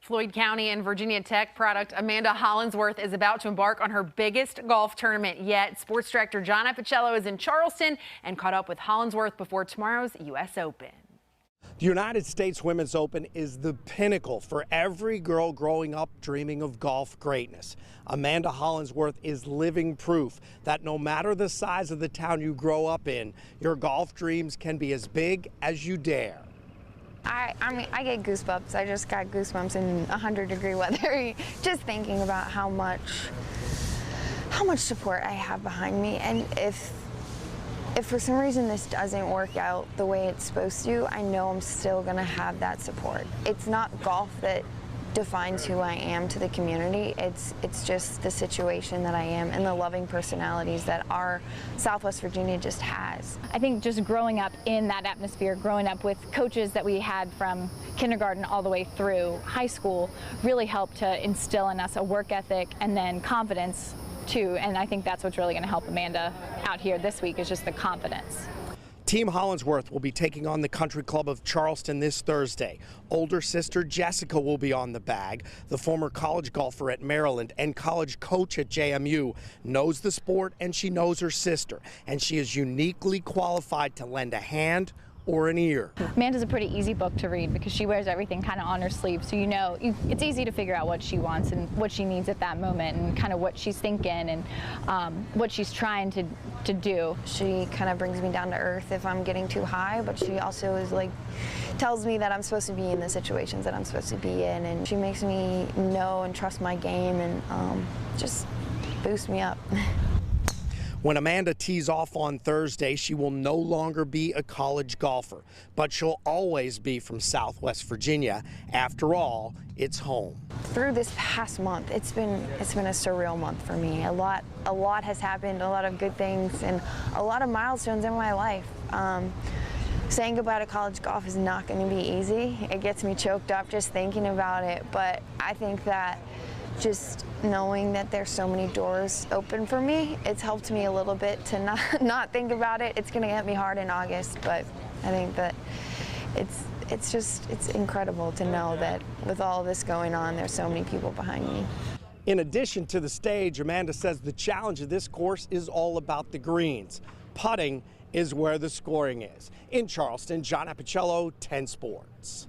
Floyd County and Virginia Tech product Amanda Hollandsworth is about to embark on her biggest golf tournament yet. Sports director John Appicello is in Charleston and caught up with Hollandsworth before tomorrow's U.S. Open. The United States Women's Open is the pinnacle for every girl growing up dreaming of golf greatness. Amanda Hollandsworth is living proof that no matter the size of the town you grow up in, your golf dreams can be as big as you dare. I mean, I get goosebumps. I just got goosebumps in 100-degree weather just thinking about how much support I have behind me. And if for some reason this doesn't work out the way it's supposed to, I know I'm still going to have that support. It's not golf that defines who I am to the community. It's just the situation that I am and the loving personalities that our Southwest Virginia just has. I think just growing up in that atmosphere, growing up with coaches that we had from kindergarten all the way through high school really helped to instill in us a work ethic and then confidence too. And I think that's what's really going to help Amanda out here this week is just the confidence. Team Hollandsworth will be taking on the Country Club of Charleston this Thursday. Older sister Jessica will be on the bag. The former college golfer at Maryland and college coach at JMU knows the sport and she knows her sister. And she is uniquely qualified to lend a hand or an ear. Amanda's a pretty easy book to read because she wears everything kind of on her sleeve, so you know it's easy to figure out what she wants and what she needs at that moment and kind of what she's thinking and what she's trying to do. She kind of brings me down to earth if I'm getting too high, but she also is like tells me that I'm supposed to be in the situations that I'm supposed to be in, and she makes me know and trust my game and just boosts me up. When Amanda tees off on Thursday, she will no longer be a college golfer, but she'll always be from Southwest Virginia. After all, it's home. Through this past month, it's been a surreal month for me. A lot has happened, a lot of good things, and a lot of milestones in my life. Saying goodbye to college golf is not going to be easy. It gets me choked up just thinking about it, but I think that just knowing that there's so many doors open for me, it's helped me a little bit to not think about it. It's going to hit me hard in August, but I think that it's incredible to know that with all this going on, there's so many people behind me. In addition to the stage, Amanda says the challenge of this course is all about the greens. Putting is where the scoring is. In Charleston, John Appicello, 10 Sports.